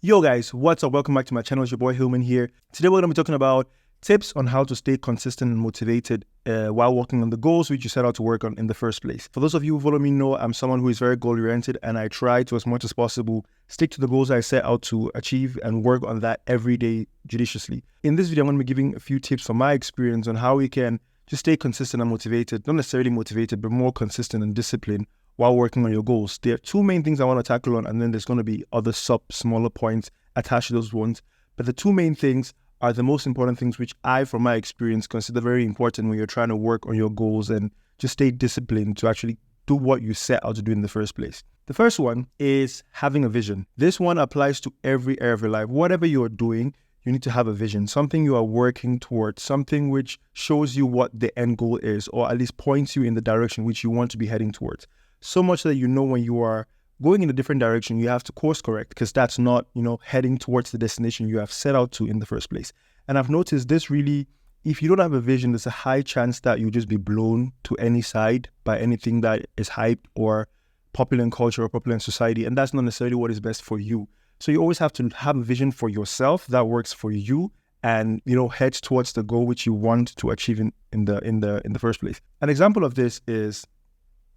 Yo guys, what's up? Welcome back to my channel. It's your boy Hillman here. Today we're going to be talking about tips on how to stay consistent and motivated while working on the goals which you set out to work on in the first place. For those of you who follow me know I'm someone who is very goal-oriented, and I try to, as much as possible, stick to the goals I set out to achieve and work on that every day judiciously. In this video, I'm going to be giving a few tips from my experience on how we can just stay consistent and motivated, not necessarily motivated, but more consistent and disciplined while working on your goals. There are two main things I want to tackle on, and then there's going to be other smaller points attached to those ones. But the two main things are the most important things which I, from my experience, consider very important when you're trying to work on your goals and just stay disciplined to actually do what you set out to do in the first place. The first one is having a vision. This one applies to every area of your life. Whatever you're doing, you need to have a vision, something you are working towards, something which shows you what the end goal is, or at least points you in the direction which you want to be heading towards. So much that you know when you are going in a different direction, you have to course correct, because that's not, heading towards the destination you have set out to in the first place. And I've noticed this really, if you don't have a vision, there's a high chance that you'll just be blown to any side by anything that is hyped or popular in culture or popular in society. And that's not necessarily what is best for you. So you always have to have a vision for yourself that works for you and, heads towards the goal which you want to achieve in the first place. An example of this is,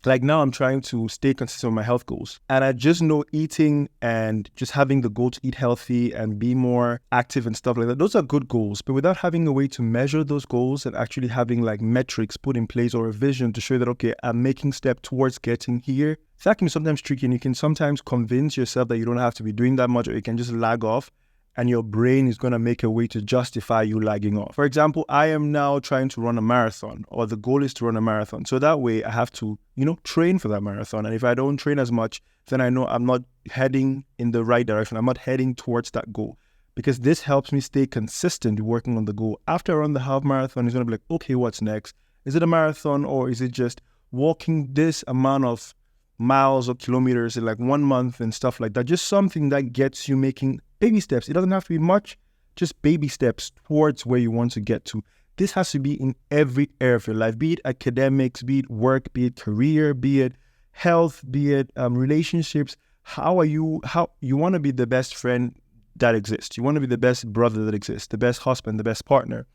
like now I'm trying to stay consistent with my health goals. And I just know eating and just having the goal to eat healthy and be more active and stuff like that, those are good goals. But without having a way to measure those goals and actually having like metrics put in place or a vision to show that, okay, I'm making steps towards getting here, that can be sometimes tricky, and you can sometimes convince yourself that you don't have to be doing that much, or you can just lag off. And your brain is going to make a way to justify you lagging off. For example, I am now trying to run a marathon, or the goal is to run a marathon. So that way I have to, train for that marathon. And if I don't train as much, then I know I'm not heading in the right direction. I'm not heading towards that goal, because this helps me stay consistent working on the goal. After I run the half marathon, it's going to be like, okay, what's next? Is it a marathon, or is it just walking this amount of miles or kilometers in like 1 month and stuff like that? Just something that gets you making baby steps. It doesn't have to be much, just baby steps towards where you want to get to. This has to be in every area of your life, be it academics, be it work, be it career, be it health, be it relationships. How you want to be the best friend that exists. You want to be the best brother that exists, the best husband, the best partner.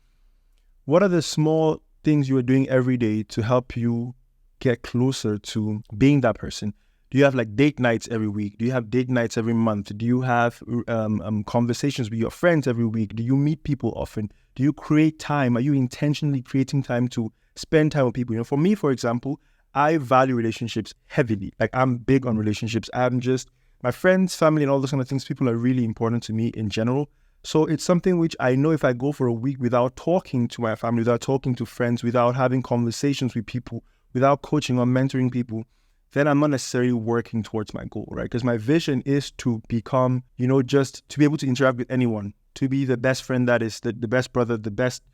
What are the small things you are doing every day to help you get closer to being that person? Do you have like date nights every week? Do you have date nights every month? Do you have conversations with your friends every week? Do you meet people often? Do you create time? Are you intentionally creating time to spend time with people? For me, for example, I value relationships heavily. Like, I'm big on relationships. My friends, family, and all those kind of things, people are really important to me in general. So it's something which I know if I go for a week without talking to my family, without talking to friends, without having conversations with people, without coaching or mentoring people, then I'm not necessarily working towards my goal, right? Because my vision is to become, just to be able to interact with anyone, to be the best friend that is, the best brother, the best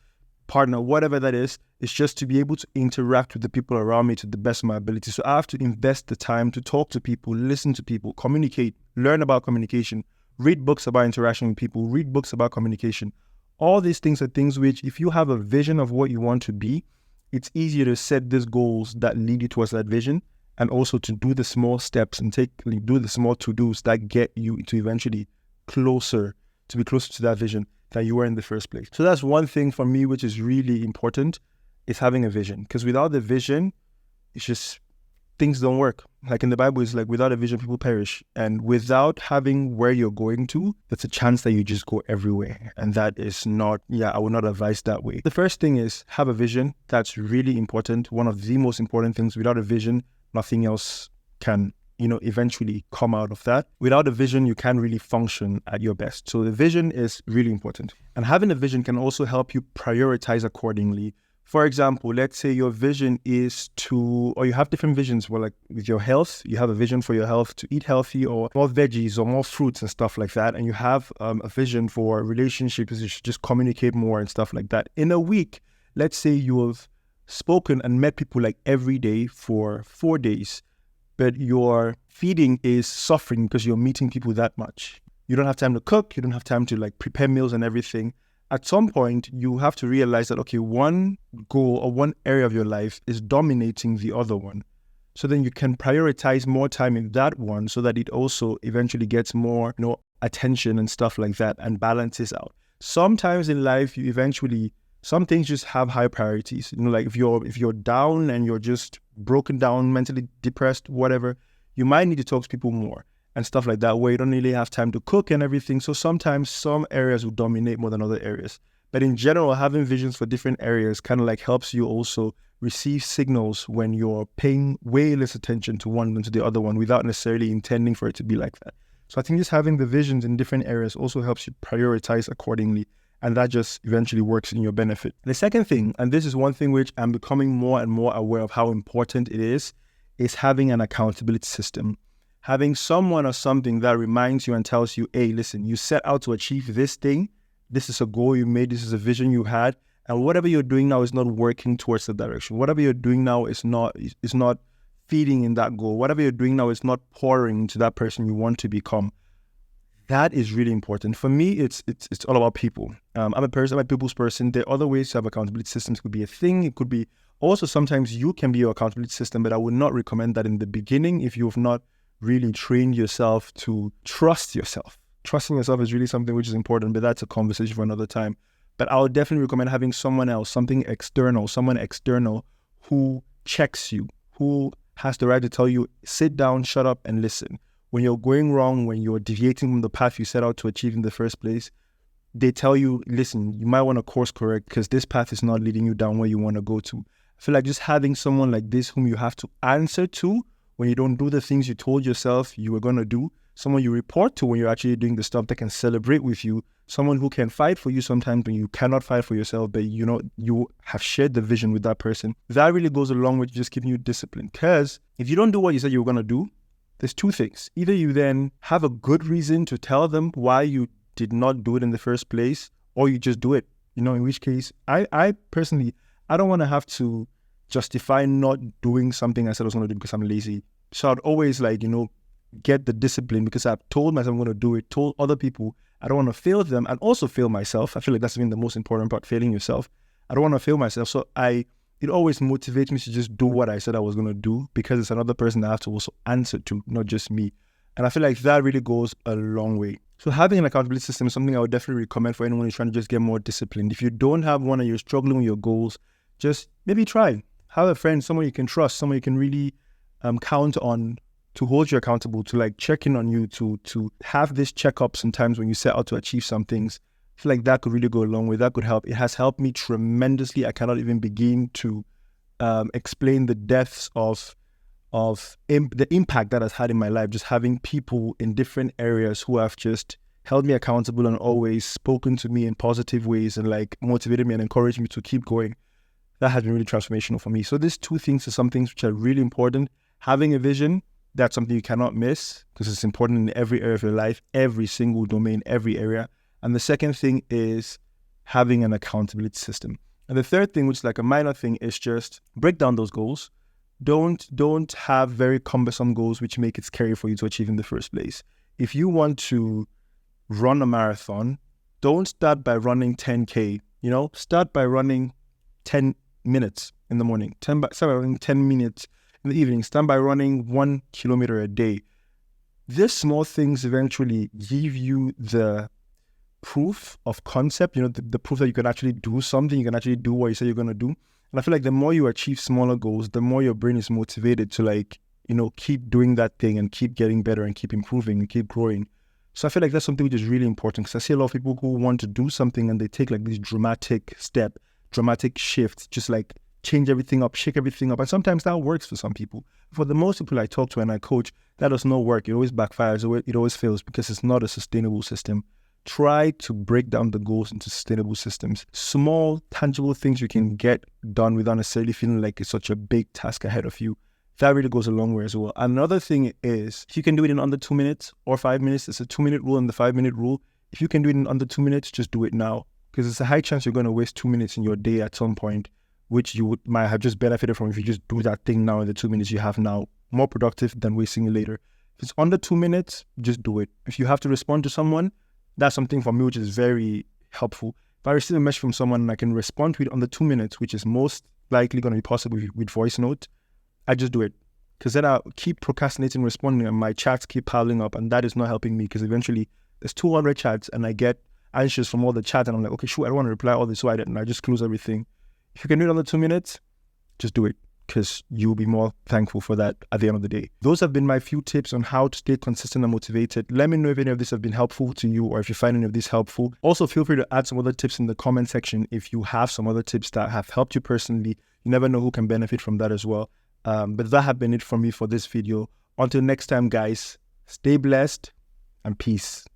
partner, whatever that is. It's just to be able to interact with the people around me to the best of my ability. So I have to invest the time to talk to people, listen to people, communicate, learn about communication, read books about interaction with people, read books about communication. All these things are things which, if you have a vision of what you want to be, it's easier to set these goals that lead you towards that vision, and also to do the small steps and do the small to-dos that get you to eventually be closer to that vision than you were in the first place. So that's one thing for me which is really important, is having a vision. Because without the vision, it's just, things don't work. Like in the Bible, it's like, without a vision, people perish. And without having where you're going to, there's a chance that you just go everywhere. And that is not, I would not advise that way. The first thing is have a vision. That's really important. One of the most important things. Without a vision, nothing else can, eventually come out of that. Without a vision, you can't really function at your best. So the vision is really important. And having a vision can also help you prioritize accordingly. For example, let's say your vision is or you have different visions. Well, like with your health, you have a vision for your health to eat healthy, or more veggies or more fruits and stuff like that. And you have a vision for relationships, you should just communicate more and stuff like that. In a week, let's say you have spoken and met people like every day for 4 days, but your feeding is suffering because you're meeting people that much. You don't have time to cook, you don't have time to like prepare meals and everything. At some point, you have to realize that, okay, one goal or one area of your life is dominating the other one. So then you can prioritize more time in that one so that it also eventually gets more, attention and stuff like that and balances out. Sometimes in life, some things just have high priorities. Like if you're down and you're just broken down, mentally depressed, whatever, you might need to talk to people more and stuff like that, where you don't really have time to cook and everything. So sometimes some areas will dominate more than other areas. But in general, having visions for different areas kind of like helps you also receive signals when you're paying way less attention to one than to the other one without necessarily intending for it to be like that. So I think just having the visions in different areas also helps you prioritize accordingly. And that just eventually works in your benefit. The second thing, and this is one thing which I'm becoming more and more aware of how important it is having an accountability system. Having someone or something that reminds you and tells you, hey, listen, you set out to achieve this thing. This is a goal you made. This is a vision you had. And whatever you're doing now is not working towards the direction. Whatever you're doing now is not feeding in that goal. Whatever you're doing now is not pouring into that person you want to become. That is really important. For me, it's all about people. I'm a people's person. There are other ways to have accountability systems. It could be a thing. It could be also sometimes you can be your accountability system, but I would not recommend that in the beginning if you have not really trained yourself to trust yourself. Trusting yourself is really something which is important, but that's a conversation for another time. But I would definitely recommend having someone else, someone external who checks you, who has the right to tell you, sit down, shut up, and listen. When you're going wrong, when you're deviating from the path you set out to achieve in the first place, they tell you, listen, you might want to course correct because this path is not leading you down where you want to go to. I feel like just having someone like this whom you have to answer to when you don't do the things you told yourself you were going to do, someone you report to when you're actually doing the stuff that can celebrate with you, someone who can fight for you sometimes when you cannot fight for yourself, but you have shared the vision with that person. That really goes a long way to just keeping you disciplined. Because if you don't do what you said you were going to do, there's two things. Either you then have a good reason to tell them why you did not do it in the first place, or you just do it. In which case, I personally, I don't want to have to justify not doing something I said I was going to do because I'm lazy. So I'd always get the discipline because I've told myself I'm going to do it, told other people. I don't want to fail them and also fail myself. I feel like that's been the most important part, failing yourself. I don't want to fail myself. So it always motivates me to just do what I said I was going to do because it's another person I have to also answer to, not just me. And I feel like that really goes a long way. So having an accountability system is something I would definitely recommend for anyone who's trying to just get more disciplined. If you don't have one and you're struggling with your goals, just maybe try. Have a friend, someone you can trust, someone you can really count on to hold you accountable, to check in on you, to have this checkup sometimes when you set out to achieve some things. I feel like that could really go a long way. That could help. It has helped me tremendously. I cannot even begin to explain the depths of the impact that has had in my life, just having people in different areas who have just held me accountable and always spoken to me in positive ways and motivated me and encouraged me to keep going. That has been really transformational for me. So these two things are some things which are really important. Having a vision, that's something you cannot miss because it's important in every area of your life, every single domain, every area. And the second thing is having an accountability system. And the third thing, which is like a minor thing, is just break down those goals. Don't have very cumbersome goals which make it scary for you to achieve in the first place. If you want to run a marathon, don't start by running 10K. Start by running 10 minutes in the morning, start by running 10 minutes in the evening, start by running 1 kilometer a day. These small things eventually give you the proof of concept, the proof that you can actually do something, you can actually do what you say you're going to do. And I feel like the more you achieve smaller goals, the more your brain is motivated to keep doing that thing and keep getting better and keep improving and keep growing. So I feel like that's something which is really important because I see a lot of people who want to do something and they take this dramatic shift, just change everything up, shake everything up. And sometimes that works for some people. For the most people I talk to and I coach, that does not work. It always backfires. It always fails because it's not a sustainable system. Try to break down the goals into sustainable systems. Small, tangible things you can get done without necessarily feeling like it's such a big task ahead of you. That really goes a long way as well. Another thing is, if you can do it in under 2 minutes or 5 minutes, it's a 2-minute rule and the 5-minute rule. If you can do it in under 2 minutes, just do it now. Because it's a high chance you're going to waste 2 minutes in your day at some point, which you might have just benefited from if you just do that thing now in the 2 minutes you have now. More productive than wasting it later. If it's under 2 minutes, just do it. If you have to respond to someone, that's something for me which is very helpful. If I receive a message from someone and I can respond to it under 2 minutes, which is most likely going to be possible with voice note, I just do it. Because then I'll keep procrastinating responding and my chats keep piling up and that is not helping me because eventually there's 200 chats and I get anxious from all the chat and I'm like, okay, sure, I don't want to reply all this, so I just close everything. If you can do it under 2 minutes, just do it, because you'll be more thankful for that at the end of the day. Those have been my few tips on how to stay consistent and motivated. Let me know if any of this have been helpful to you, or if you find any of this helpful. Also, feel free to add some other tips in the comment section if you have some other tips that have helped you personally. You never know who can benefit from that as well. But that have been it from me for this video. Until next time, guys, stay blessed and peace.